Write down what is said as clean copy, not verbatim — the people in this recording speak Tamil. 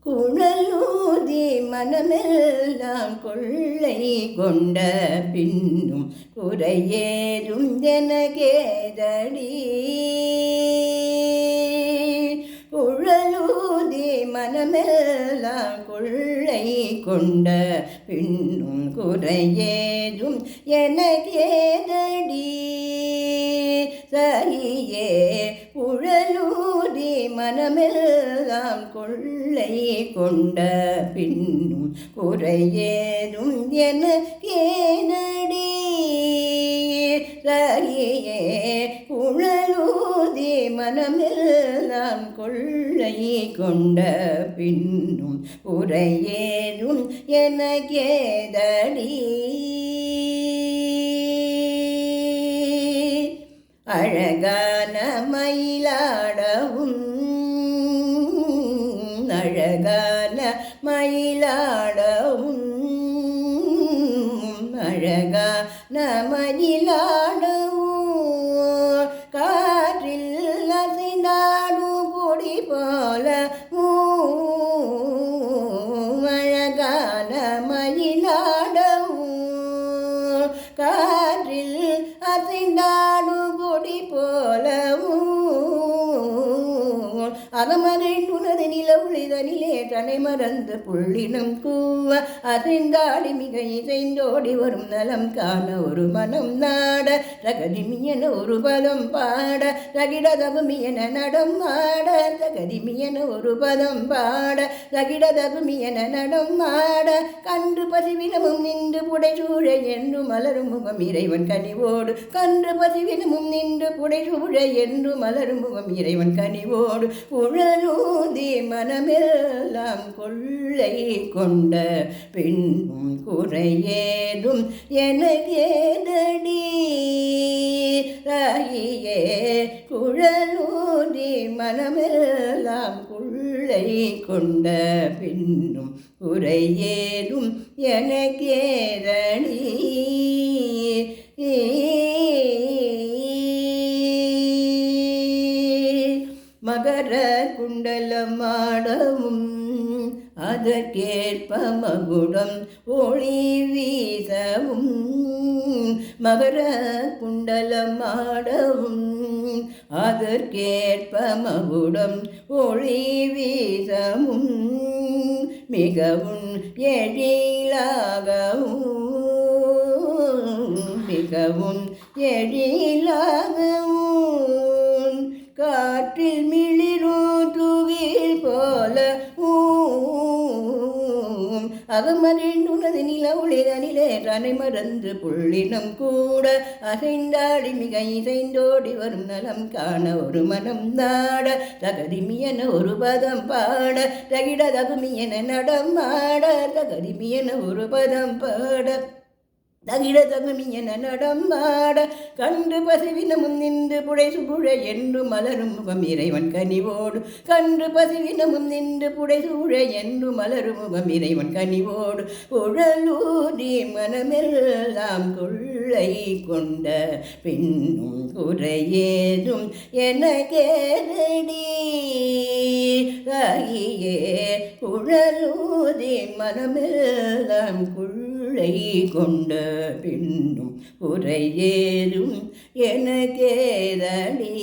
குழலூதி மனமெல்லாம் கொள்ளை கொண்ட பின்னும் குறையேதும் எனக்கேதடி. குழலூதி மனமெல்லாம் கொள்ளை கொண்ட பின்னும் குறையேதும் எனக்கேதடி. சரியே குழலூதி மனமெல்லாம் கொள்ளை கொண்ட பின்னும் குறையேதும் எனக்கேதடி. சரியே குழலூதி மனமெல்லாம் கொள்ளை கொண்ட பின்னும் குறையேதும் எனக்கேதடி. அழகான மயிலாடவும் அழகான மயிலாடவும் அழகான மயிலாடவும் காற்றில் அசைந்தாடும் கொடி போல அழகான மயிலாடவும் காற்றில் அசைந்தாடும் கொடி போலவும் அகமறைந்துனது நிலவுளிதனிலே தனை மறந்து புள்ளினம் கூவ அசைந்தாடி மிக இசைந்தோடி வரும் நலம் காண ஒரு மனம் நாட தகதிமியன ஒரு பதம் பாட தகிடதகுமியன நடம் ஆட தகதிமியன ஒரு பதம் பாட தகிடதகுமியன நடம் ஆட கன்று பசிவினமும் நின்று புடைசூழ என்று மலரும் முகம் இறைவன் கனிவோடு கன்று பசிவினமும் நின்று புடைசூழ என்று மலரும் முகம் இறைவன் கனிவோடு குழலூதி மனமெல்லாம் கொள்ளை கொண்ட பின்னும் குறையேதும் எனக்கேதடி. ராகியே குழலூதி மனமெல்லாம் கொள்ளை கொண்ட பின்னும் குறையேதும் எனக்கேதடி. மகர குண்டலமாடவும் அதற்கேற்ப மகுடம் ஒளி வீசவும் மகர குண்டலமாடவும் அதற்கேற்ப மகுடம் ஒளி வீசவும் மிகவும் எழிலாகவும் மிகவும் எழிலாகவும் காற்றில் மிளிரும் துகில் போல அகமறிந்துனது நிலவுளிதனிலே தனை மறந்து புள்ளினம் கூட அசைந்தாடி மிக இசைந்தோடி வரும் நலம் காண ஒரு மனம் நாட தகதிமியன ஒரு பதம் பாட தகிடதகுமியன நடம் ஆட தகதிமியன ஒரு பதம் பாட தகிடதகுமியன நடம் ஆட கன்று பசுவினமும் நின்று புடைசுபுழ என்று மலரும் முகம் இறைவன் கனிவோடு கன்று பசுவினமும் நின்று புடைசூழ என்று மலரும் முகம் இறைவன் கனிவோடு குழலூதி மனமெல்லாம் கொள்ளை கொண்ட பின்னும் குறையேதும் எனக்கேதடி. ராகியே குழலூதி மனமெல்லாம் கொள்ளை கொண்ட பின்னும் குறையேதும் எனக்கேதடி.